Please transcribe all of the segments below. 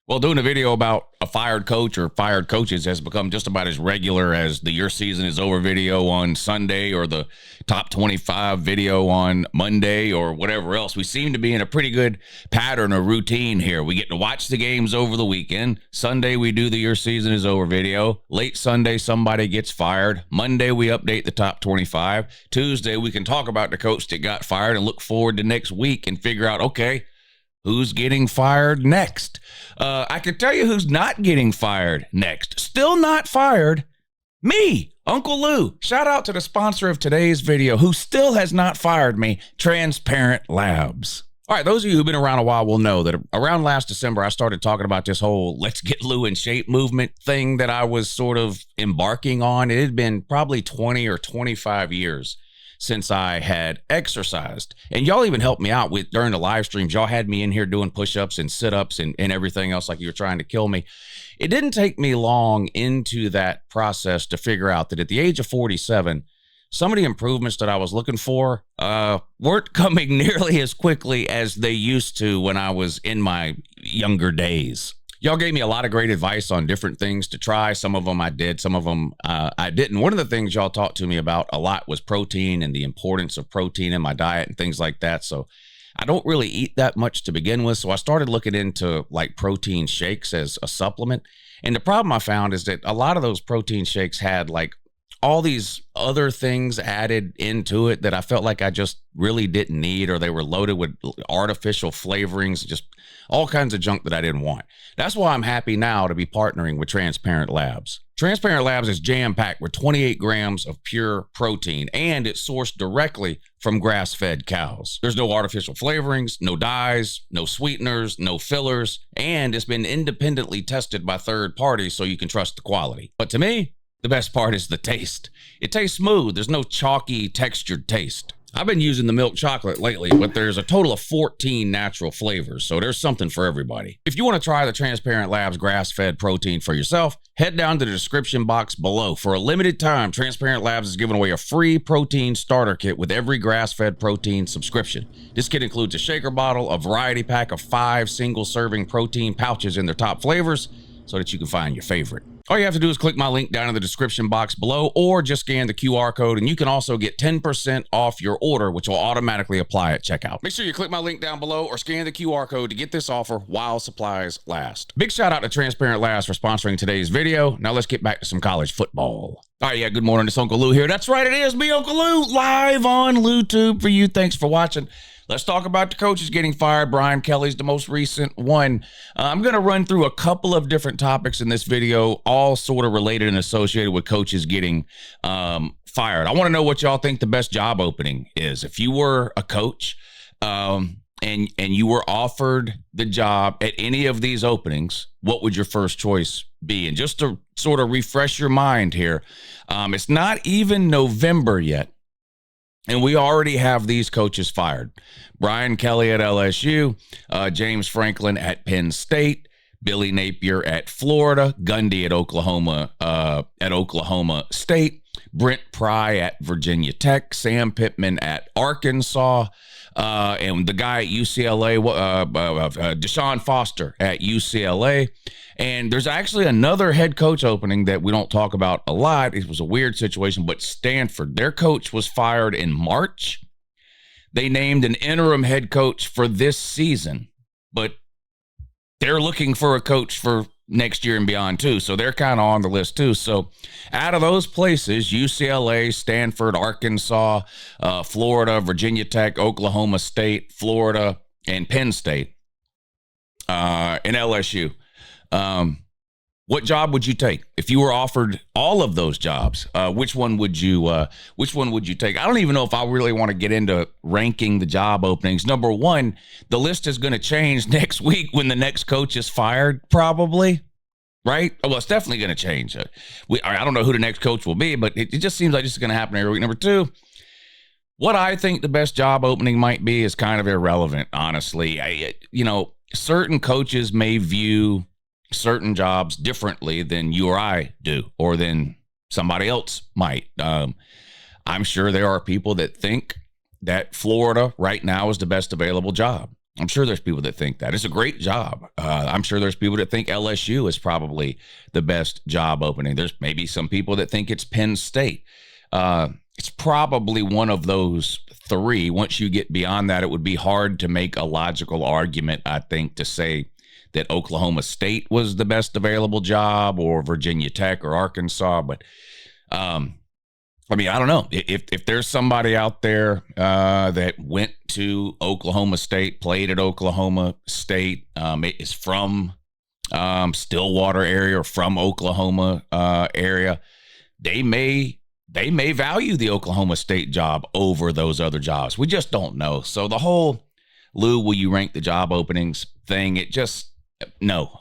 Well, doing a video about a fired coach or fired coaches has become just about as regular as the Your Season is Over video on Sunday or the top 25 video on Monday or whatever else. We seem to be in a pretty good pattern or routine here. We get to watch the games over the weekend. Sunday, we do the Your Season is Over video. Late Sunday, somebody gets fired. Monday, we update the top 25. Tuesday, we can talk about the coach that got fired and look forward to next week and figure out, okay, who's getting fired next? I can tell you who's not getting fired next. Still not fired. Me, Uncle Lou. Shout out to the sponsor of today's video who still has not fired me, Transparent Labs. All right, those of you who've been around a while will know that around last December, I started talking about this whole let's get Lou in shape movement thing that I was sort of embarking on. It had been probably 20 or 25 years since I had exercised. And y'all even helped me out with during the live streams. Y'all had me in here doing push-ups and sit-ups and everything else like you were trying to kill me. It didn't take me long into that process to figure out that at the age of 47, some of the improvements that I was looking for weren't coming nearly as quickly as they used to when I was in my younger days. Y'all gave me a lot of great advice on different things to try. Some of them I did, some of them I didn't. One of the things y'all talked to me about a lot was protein and the importance of protein in my diet and things like that. So I don't really eat that much to begin with. So I started looking into like protein shakes as a supplement. And the problem I found is that a lot of those protein shakes had like all these other things added into it that I felt like I just really didn't need, or they were loaded with artificial flavorings, just all kinds of junk that I didn't want. That's why I'm happy now to be partnering with Transparent Labs. Transparent Labs is jam-packed with 28 grams of pure protein, and it's sourced directly from grass-fed cows. There's no artificial flavorings, no dyes, no sweeteners, no fillers, and it's been independently tested by third parties so you can trust the quality. But to me, the best part is the taste. It tastes smooth. There's no chalky, textured taste. I've been using the milk chocolate lately, but there's a total of 14 natural flavors, so there's something for everybody. If you want to try the Transparent Labs grass-fed protein for yourself, head down to the description box below. For a limited time, Transparent Labs is giving away a free protein starter kit with every grass-fed protein subscription. This kit includes a shaker bottle, a variety pack of 5 single-serving protein pouches in their top flavors so that you can find your favorite. All you have to do is click my link down in the description box below or just scan the QR code, and you can also get 10% off your order, which will automatically apply at checkout. Make sure you click my link down below or scan the QR code to get this offer while supplies last. Big shout out to Transparent Labs for sponsoring today's video. Now let's get back to some college football. All right, yeah, good morning. It's Uncle Lou here. That's right, it is me, Uncle Lou, live on LouTube for you. Thanks for watching. Let's talk about the coaches getting fired. Brian Kelly's the most recent one. I'm going to run through a couple of different topics in this video, all sort of related and associated with coaches getting fired. I want to know what y'all think the best job opening is. If you were a coach and you were offered the job at any of these openings, what would your first choice be? And just to sort of refresh your mind here, it's not even November yet, and we already have these coaches fired. Brian Kelly at LSU, James Franklin at Penn State, Billy Napier at Florida, Gundy at Oklahoma State, Brent Pry at Virginia Tech, Sam Pittman at Arkansas, and the guy at UCLA, Deshaun Foster at UCLA. And there's actually another head coach opening that we don't talk about a lot. It was a weird situation, but Stanford, their coach was fired in March. They named an interim head coach for this season, but they're looking for a coach for next year and beyond too. So they're kind of on the list too. So out of those places, UCLA, Stanford, Arkansas, Florida, Virginia Tech, Oklahoma State, Florida, and Penn State, and LSU, what job would you take if you were offered all of those jobs? Which one would you take? I don't even know if I really want to get into ranking the job openings. Number one, the list is going to change next week when the next coach is fired, probably, right? Well, it's definitely going to change. I don't know who the next coach will be, but it just seems like this is going to happen every week. Number two, what I think the best job opening might be is kind of irrelevant, honestly. Certain coaches may view certain jobs differently than you or I do, or than somebody else might. I'm sure there are people that think that Florida right now is the best available job. I'm sure there's people that think that. It's a great job. I'm sure there's people that think LSU is probably the best job opening. There's maybe some people that think it's Penn State. It's probably one of those three. Once you get beyond that, it would be hard to make a logical argument, I think, to say that Oklahoma State was the best available job or Virginia Tech or Arkansas. But I mean, I don't know. If there's somebody out there that went to Oklahoma State, played at Oklahoma State, is from Stillwater area or from Oklahoma area, they may value the Oklahoma State job over those other jobs. We just don't know. So the whole Lou, will you rank the job openings thing? It just no.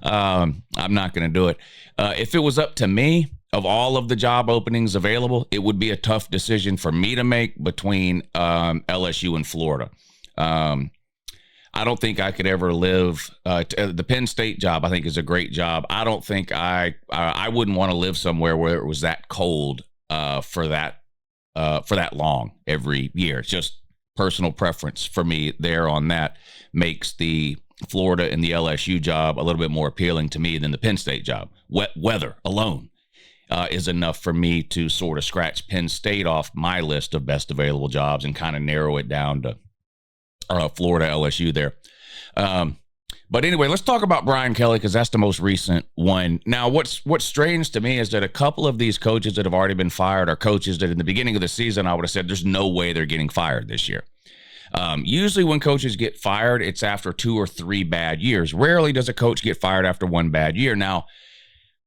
I'm not going to do it. If it was up to me, of all of the job openings available, it would be a tough decision for me to make between LSU and Florida. I don't think I could ever live. The Penn State job, I think, is a great job. I don't think I wouldn't want to live somewhere where it was that cold for that long every year. It's just personal preference for me there on that makes the Florida and the LSU job a little bit more appealing to me than the Penn State job. Weather alone is enough for me to sort of scratch Penn State off my list of best available jobs and kind of narrow it down to Florida, LSU there. But anyway, let's talk about Brian Kelly because that's the most recent one. Now, what's strange to me is that a couple of these coaches that have already been fired are coaches that in the beginning of the season, I would have said there's no way they're getting fired this year. Usually when coaches get fired, it's after 2 or 3 bad years. Rarely does a coach get fired after 1 bad year. Now,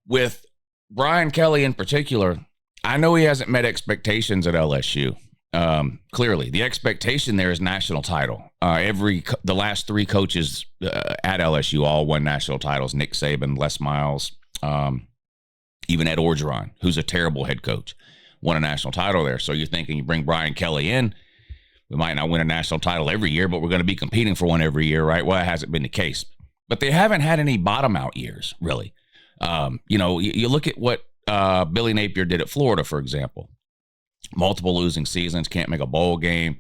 with Brian Kelly in particular, I know he hasn't met expectations at LSU. Clearly, the expectation there is national title. The last 3 coaches at LSU all won national titles. Nick Saban, Les Miles, even Ed Orgeron, who's a terrible head coach, won a national title there. So you're thinking you bring Brian Kelly in, we might not win a national title every year, but we're going to be competing for one every year, right? Well, it hasn't been the case. But they haven't had any bottom out years, really. You look at what Billy Napier did at Florida, for example. Multiple losing seasons, can't make a bowl game,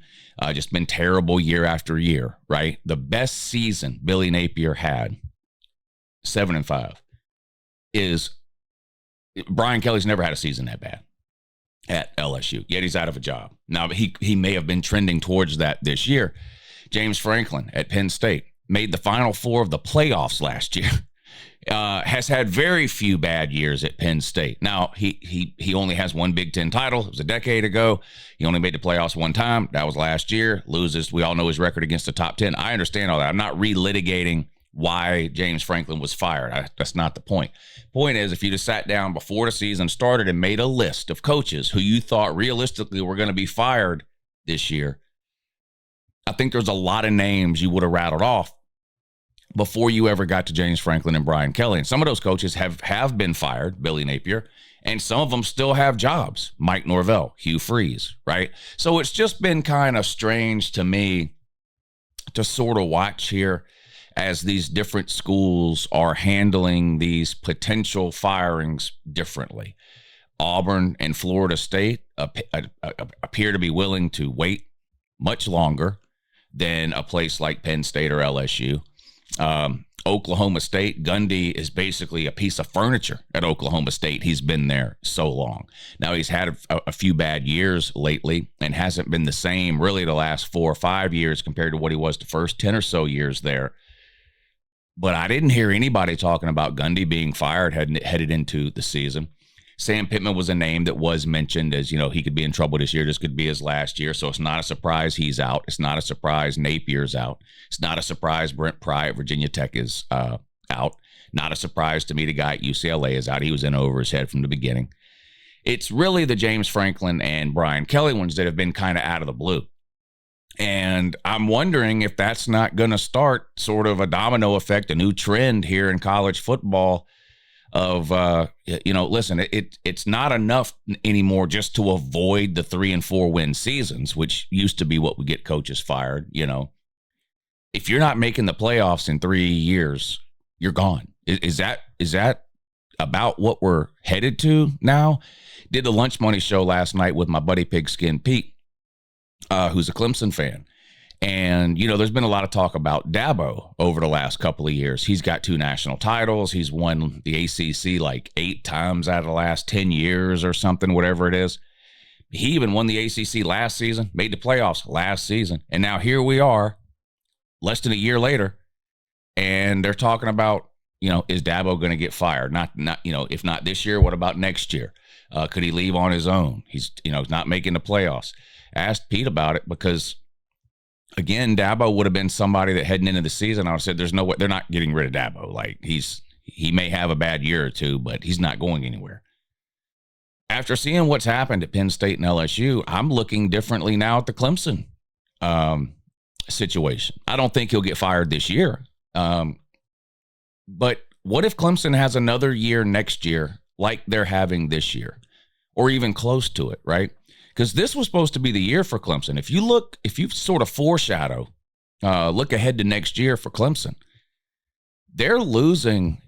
just been terrible year after year, right? The best season Billy Napier had, 7-5, is Brian Kelly's never had a season that bad at LSU, yet he's out of a job. Now, he may have been trending towards that this year. James Franklin at Penn State made the Final Four of the playoffs last year. Has had very few bad years at Penn State. Now, he only has 1 Big Ten title. It was a decade ago. He only made the playoffs 1 time. That was last year. Loses. We all know his record against the top 10. I understand all that. I'm not relitigating why James Franklin was fired. That's not the point. Point is, if you just sat down before the season started and made a list of coaches who you thought realistically were going to be fired this year, I think there's a lot of names you would have rattled off before you ever got to James Franklin and Brian Kelly. And some of those coaches have been fired, Billy Napier, and some of them still have jobs. Mike Norvell, Hugh Freeze, right? So it's just been kind of strange to me to sort of watch here as these different schools are handling these potential firings differently. Auburn and Florida State appear to be willing to wait much longer than a place like Penn State or LSU. Oklahoma State, Gundy is basically a piece of furniture at Oklahoma State. He's been there so long. Now he's had a few bad years lately and hasn't been the same really the last 4 or 5 years compared to what he was the first 10 or so years there. But I didn't hear anybody talking about Gundy being fired headed into the season. Sam Pittman was a name that was mentioned as, he could be in trouble this year. This could be his last year. So it's not a surprise he's out. It's not a surprise Napier's out. It's not a surprise Brent Pry at Virginia Tech is out. Not a surprise to me the guy at UCLA is out. He was in over his head from the beginning. It's really the James Franklin and Brian Kelly ones that have been kind of out of the blue. And I'm wondering if that's not going to start sort of a domino effect, a new trend here in college football of, listen, it's not enough anymore just to avoid the 3 and 4 win seasons, which used to be what would get coaches fired. If you're not making the playoffs in 3 years, you're gone. Is that about what we're headed to now? Did the Lunch Money show last night with my buddy Pigskin Pete, who's a Clemson fan. And, there's been a lot of talk about Dabo over the last couple of years. He's got 2 national titles. He's won the ACC like 8 times out of the last 10 years or something, whatever it is. He even won the ACC last season, made the playoffs last season. And now here we are, less than a year later, and they're talking about, is Dabo going to get fired? Not, if not this year, what about next year? Could he leave on his own? He's not making the playoffs. I asked Pete about it because, again, Dabo would have been somebody that heading into the season, I would have said, there's no way they're not getting rid of Dabo. Like he may have a bad year or two, but he's not going anywhere. After seeing what's happened at Penn State and LSU, I'm looking differently now at the Clemson situation. I don't think he'll get fired this year. But what if Clemson has another year next year like they're having this year, or even close to it, right? Because this was supposed to be the year for Clemson. If you sort of foreshadow, look ahead to next year for Clemson, they're losing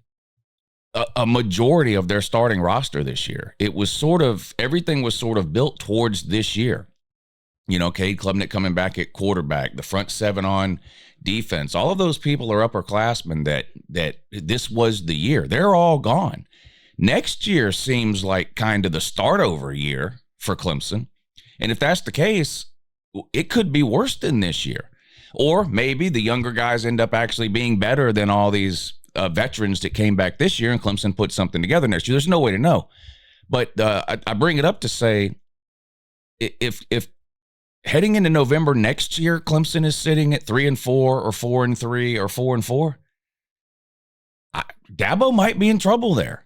a majority of their starting roster this year. Everything was sort of built towards this year. Cade Klubnik coming back at quarterback, the front 7 on defense. All of those people are upperclassmen that this was the year. They're all gone. Next year seems like kind of the start over year for Clemson. And if that's the case, it could be worse than this year. Or maybe the younger guys end up actually being better than all these veterans that came back this year, and Clemson put something together next year. There's no way to know. But I bring it up to say, if heading into November next year, Clemson is sitting at 3-4 or 4-3 or 4-4, Dabo might be in trouble there.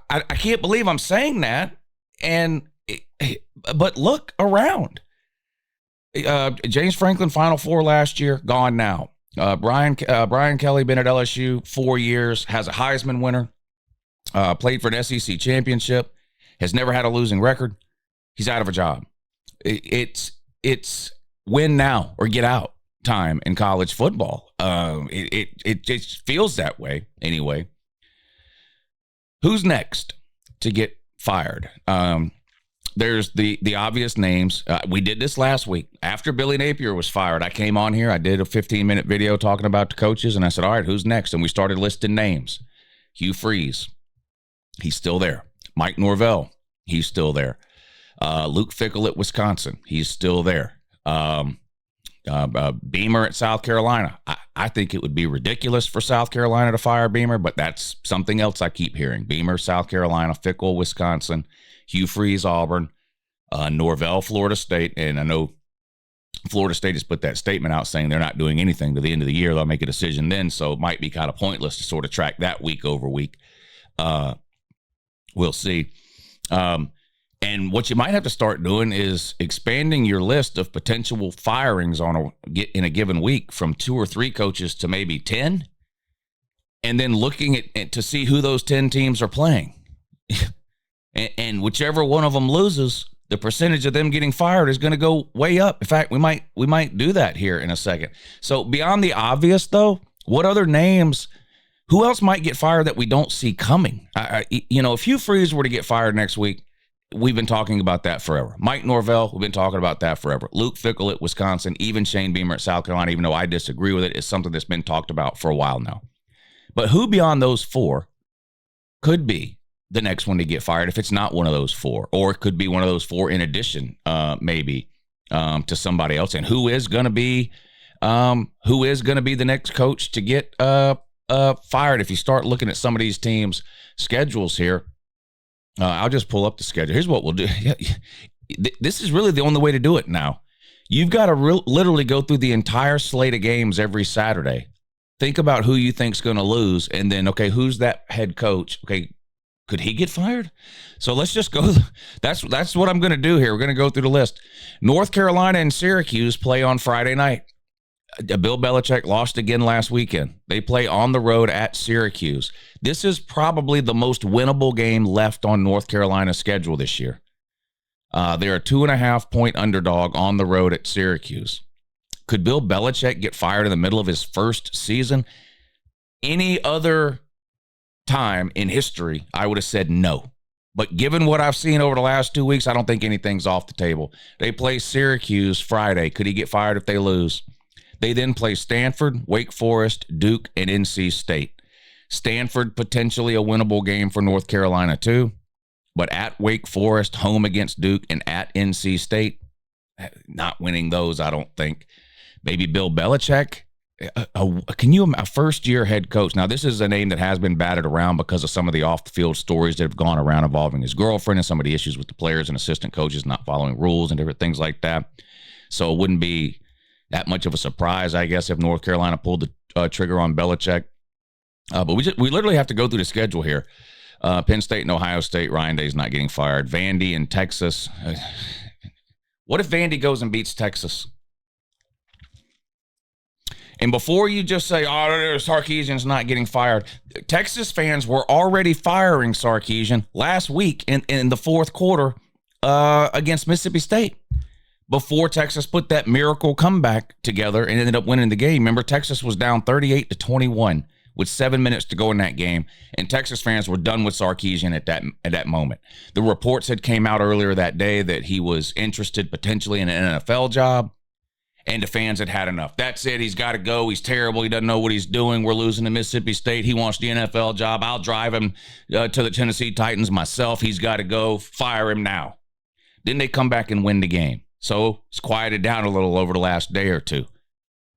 I can't believe I'm saying that. But look around. James Franklin, Final Four last year, gone now. Brian Kelly, been at LSU 4 years, has a Heisman winner, played for an SEC championship, has never had a losing record. He's out of a job. It's win now or get out time in college football. It just feels that way anyway. Who's next to get fired? There's the obvious names. We did this last week. After Billy Napier was fired, I came on here. I did a 15-minute video talking about the coaches, and I said, all right, who's next? And we started listing names. Hugh Freeze, he's still there. Mike Norvell, he's still there. Luke Fickell at Wisconsin, he's still there. Beamer at South Carolina. I think it would be ridiculous for South Carolina to fire Beamer, but that's something else I keep hearing. Beamer, South Carolina, Fickell, Wisconsin, Hugh Freeze, Auburn, Norvell, Florida State. And I know Florida State has put that statement out saying they're not doing anything to the end of the year. They'll make a decision then, so it might be kind of pointless to sort of track that week over week. We'll see. And what you might have to start doing is expanding your list of potential firings in a given week from 2 or 3 coaches to maybe 10, and then looking at to see who those 10 teams are playing. and whichever one of them loses, the percentage of them getting fired is going to go way up. In fact, we might do that here in a second. So beyond the obvious, though, what other names? Who else might get fired that we don't see coming? If Hugh Freeze were to get fired next week, we've been talking about that forever. Mike Norvell, we've been talking about that forever. Luke Fickell at Wisconsin, even Shane Beamer at South Carolina, even though I disagree with it, is something that's been talked about for a while now. But who beyond those 4 could be the next one to get fired if it's not one of those 4? Or it could be one of those 4 in addition, maybe, to somebody else. And who is going to be the next coach to get fired? If you start looking at some of these teams' schedules here, I'll just pull up the schedule. Here's what we'll do. This is really the only way to do it now. You've got to literally go through the entire slate of games every Saturday. Think about who you think's going to lose, and then, okay, who's that head coach? Okay, could he get fired? So let's just go. That's what I'm going to do here. We're going to go through the list. North Carolina and Syracuse play on Friday night. Bill Belichick lost again last weekend. They play on the road at Syracuse. This is probably the most winnable game left on North Carolina's schedule this year. They're a 2.5-point underdog on the road at Syracuse. Could Bill Belichick get fired in the middle of his first season? Any other time in history, I would have said no. But given what I've seen over the last 2 weeks, I don't think anything's off the table. They play Syracuse Friday. Could he get fired if they lose? They then play Stanford, Wake Forest, Duke, and NC State. Stanford, potentially a winnable game for North Carolina too, but at Wake Forest, home against Duke, and at NC State, not winning those, I don't think. Maybe Bill Belichick. A first-year head coach. Now, this is a name that has been batted around because of some of the off-the-field stories that have gone around involving his girlfriend and some of the issues with the players and assistant coaches not following rules and different things like that. So it wouldn't be that much of a surprise, I guess, if North Carolina pulled the trigger on Belichick. But we literally have to go through the schedule here. Penn State and Ohio State, Ryan Day's not getting fired. Vandy and Texas. What if Vandy goes and beats Texas? And before you just say, oh, Sarkisian's not getting fired, Texas fans were already firing Sarkisian last week in the fourth quarter against Mississippi State before Texas put that miracle comeback together and ended up winning the game. Remember, Texas was down 38-21 with 7 minutes to go in that game, and Texas fans were done with Sarkisian at that moment. The reports had came out earlier that day that he was interested potentially in an NFL job. And the fans had enough. That's it. He's got to go. He's terrible. He doesn't know what he's doing. We're losing to Mississippi State. He wants the NFL job. I'll drive him to the Tennessee Titans myself. He's got to go. Fire him now. Then they come back and win the game. So it's quieted down a little over the last day or two.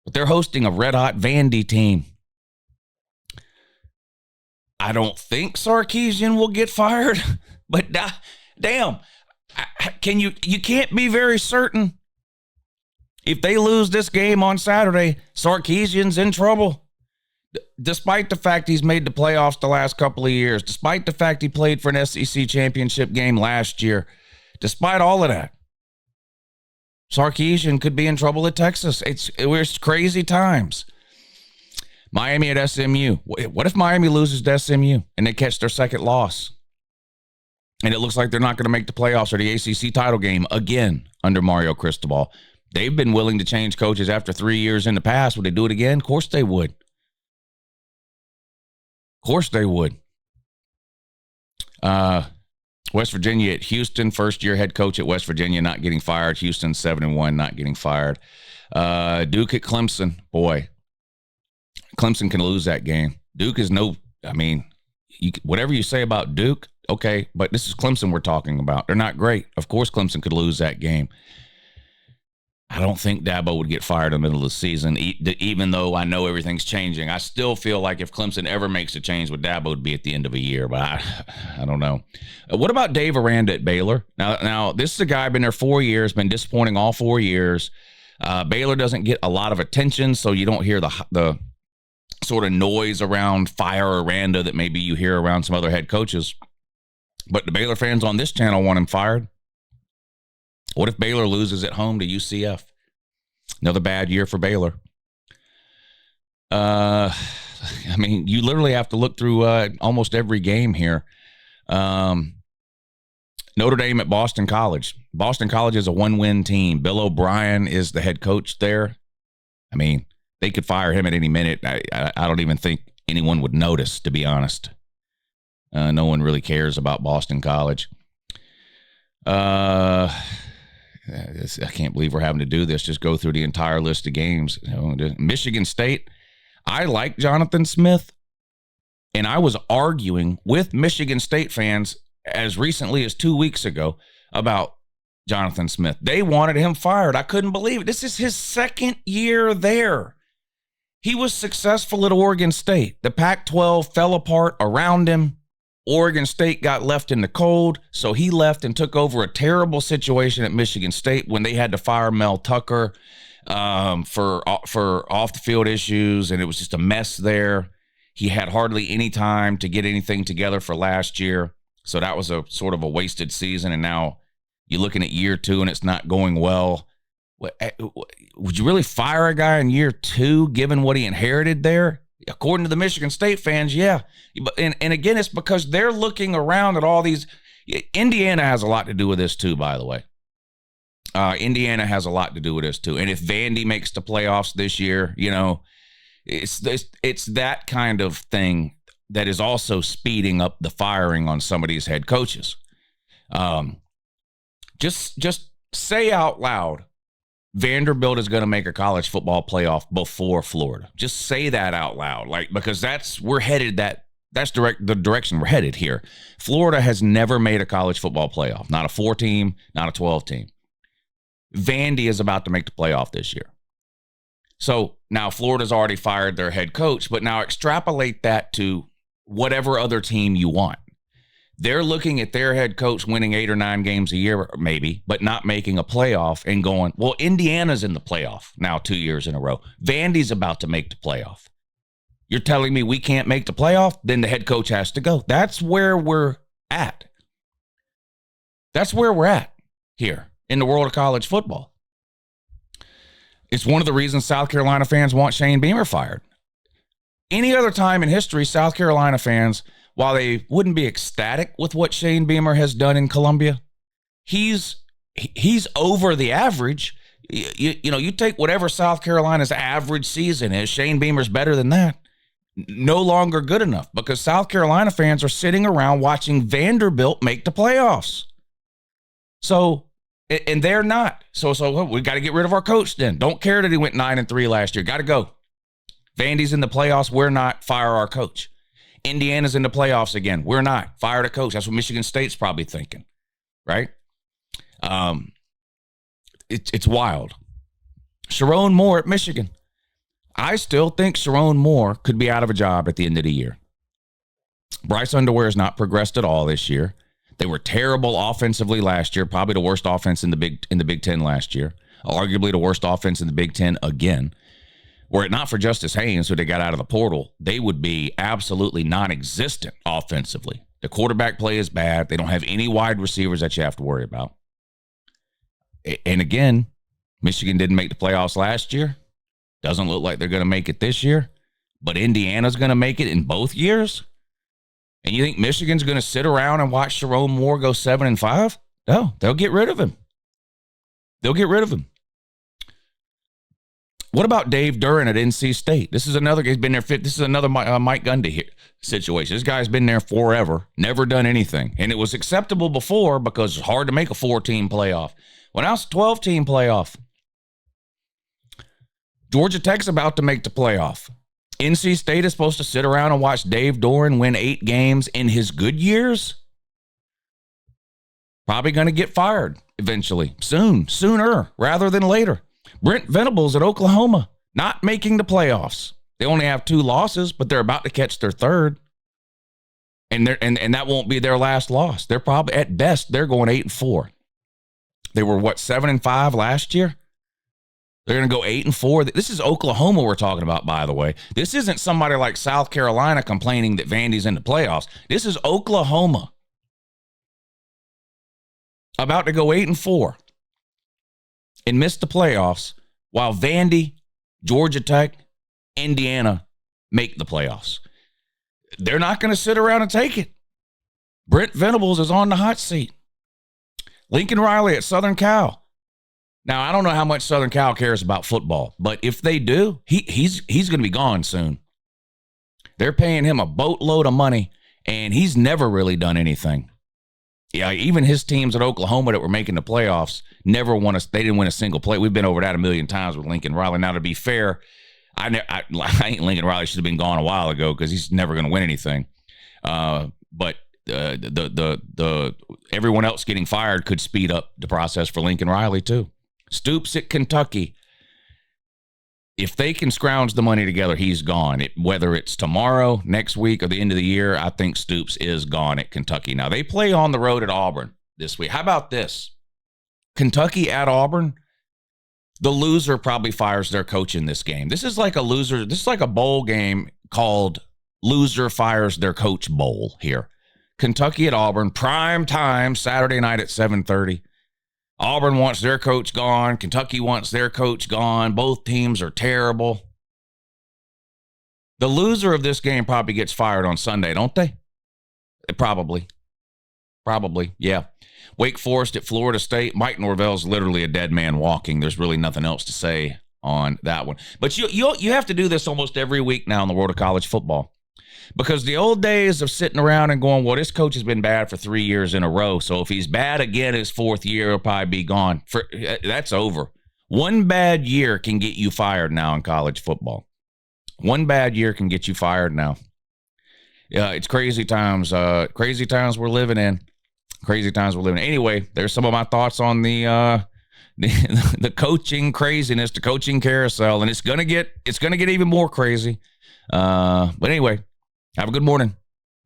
But they're hosting a red-hot Vandy team. I don't think Sarkisian will get fired. But damn, you can't be very certain. If they lose this game on Saturday, Sarkisian's in trouble. Despite the fact he's made the playoffs the last couple of years, despite the fact he played for an SEC championship game last year, despite all of that, Sarkisian could be in trouble at Texas. It's crazy times. Miami at SMU. What if Miami loses to SMU and they catch their second loss? And it looks like they're not going to make the playoffs or the ACC title game again under Mario Cristobal. They've been willing to change coaches after 3 years in the past. Would they do it again? Of course they would. Of course they would. West Virginia at Houston, first-year head coach at West Virginia not getting fired. Houston 7-1, not getting fired. Duke at Clemson. Boy, Clemson can lose that game. Duke is whatever you say about Duke, okay, but this is Clemson we're talking about. They're not great. Of course Clemson could lose that game. I don't think Dabo would get fired in the middle of the season, even though I know everything's changing. I still feel like if Clemson ever makes a change with Dabo, it'd be at the end of a year, but I don't know. What about Dave Aranda at Baylor? Now, this is a guy been there 4 years, been disappointing all 4 years. Baylor doesn't get a lot of attention, so you don't hear the sort of noise around fire Aranda that maybe you hear around some other head coaches. But the Baylor fans on this channel want him fired. What if Baylor loses at home to UCF? Another bad year for Baylor. You literally have to look through almost every game here. Notre Dame at Boston College. Boston College is a one-win team. Bill O'Brien is the head coach there. They could fire him at any minute. I don't even think anyone would notice, to be honest. No one really cares about Boston College. I can't believe we're having to do this. Just go through the entire list of games. Michigan State. I like Jonathan Smith, and I was arguing with Michigan State fans as recently as 2 weeks ago about Jonathan Smith. They wanted him fired. I couldn't believe it. This is his second year there. He was successful at Oregon State. The Pac-12 fell apart around him. Oregon State got left in the cold, so he left and took over a terrible situation at Michigan State when they had to fire Mel Tucker for off-the-field issues, and it was just a mess there. He had hardly any time to get anything together for last year, so that was a sort of a wasted season, and now you're looking at year 2 and it's not going well. Would you really fire a guy in year 2 given what he inherited there? According to the Michigan State fans, yeah. And again, it's because they're looking around at all these. Indiana has a lot to do with this too, by the way. Indiana has a lot to do with this too. And if Vandy makes the playoffs this year, it's that kind of thing that is also speeding up the firing on some of these head coaches. Just say out loud Vanderbilt is going to make a college football playoff before Florida. Just say that out loud, because we're headed that's the direction we're headed here. Florida has never made a college football playoff. Not a 4-team, not a 12-team. Vandy is about to make the playoff this year. So now Florida's already fired their head coach, but now extrapolate that to whatever other team you want. They're looking at their head coach winning 8 or 9 games a year, maybe, but not making a playoff and going, well, Indiana's in the playoff now 2 years in a row. Vandy's about to make the playoff. You're telling me we can't make the playoff? Then the head coach has to go. That's where we're at. That's where we're at here in the world of college football. It's one of the reasons South Carolina fans want Shane Beamer fired. Any other time in history, South Carolina fans, while they wouldn't be ecstatic with what Shane Beamer has done in Columbia, he's over the average. You take whatever South Carolina's average season is, Shane Beamer's better than that. No longer good enough, because South Carolina fans are sitting around watching Vanderbilt make the playoffs. So, and they're not. So we got to get rid of our coach then. Don't care that he went 9-3 last year. Got to go. Vandy's in the playoffs. We're not. Fire our coach. Indiana's in the playoffs again. We're not. Fire the coach. That's what Michigan State's probably thinking, right? It's wild. Sharon Moore at Michigan. I still think Sharon Moore could be out of a job at the end of the year. Bryce Underwear has not progressed at all this year. They were terrible offensively last year, probably the worst offense in the Big Ten last year, arguably the worst offense in the Big Ten again. Were it not for Justice Haynes, who they got out of the portal, they would be absolutely non-existent offensively. The quarterback play is bad. They don't have any wide receivers that you have to worry about. And again, Michigan didn't make the playoffs last year. Doesn't look like they're going to make it this year. But Indiana's going to make it in both years. And you think Michigan's going to sit around and watch Sharon Moore go 7-5? No, they'll get rid of him. They'll get rid of him. What about Dave Duran at NC State? This is another guy's been there. This is another Mike Gundy situation. This guy's been there forever, never done anything. And it was acceptable before because it's hard to make a 4-team playoff. Well, now it's a 12-team playoff. Georgia Tech's about to make the playoff. NC State is supposed to sit around and watch Dave Doran win 8 games in his good years. Probably going to get fired eventually, sooner rather than later. Brent Venables at Oklahoma, not making the playoffs. They only have 2 losses, but they're about to catch their 3rd. And that won't be their last loss. They're probably, at best, they're going 8-4. They were, 7-5 last year? They're going to go 8-4. This is Oklahoma we're talking about, by the way. This isn't somebody like South Carolina complaining that Vandy's in the playoffs. This is Oklahoma. About to go 8-4. And miss the playoffs while Vandy, Georgia Tech, Indiana make the playoffs. They're not going to sit around and take it. Brent Venables is on the hot seat. Lincoln Riley at Southern Cal. Now, I don't know how much Southern Cal cares about football, but if they do, he's going to be gone soon. They're paying him a boatload of money, and he's never really done anything. Yeah, even his teams at Oklahoma that were making the playoffs never won they didn't win a single play. We've been over that a million times with Lincoln Riley. Now, to be fair, I think Lincoln Riley should have been gone a while ago because he's never going to win anything. But the everyone else getting fired could speed up the process for Lincoln Riley too. Stoops at Kentucky. If they can scrounge the money together, he's gone. Whether it's tomorrow, next week, or the end of the year, I think Stoops is gone at Kentucky. Now, they play on the road at Auburn this week. How about this? Kentucky at Auburn, the loser probably fires their coach in this game. This is like a loser. This is like a bowl game called Loser Fires Their Coach Bowl here. Kentucky at Auburn, prime time, Saturday night at 7:30. Auburn wants their coach gone. Kentucky wants their coach gone. Both teams are terrible. The loser of this game probably gets fired on Sunday, don't they? Probably, yeah. Wake Forest at Florida State. Mike Norvell's literally a dead man walking. There's really nothing else to say on that one. But you have to do this almost every week now in the world of college football. Because the old days of sitting around and going, well, this coach has been bad for 3 years in a row, so if he's bad again his 4th year, he'll probably be gone. That's over. One bad year can get you fired now in college football. One bad year can get you fired now. Yeah, it's crazy times. Crazy times we're living in. Crazy times we're living in. Anyway, there's some of my thoughts on the coaching craziness, the coaching carousel, and it's gonna get even more crazy. But anyway, have a good morning.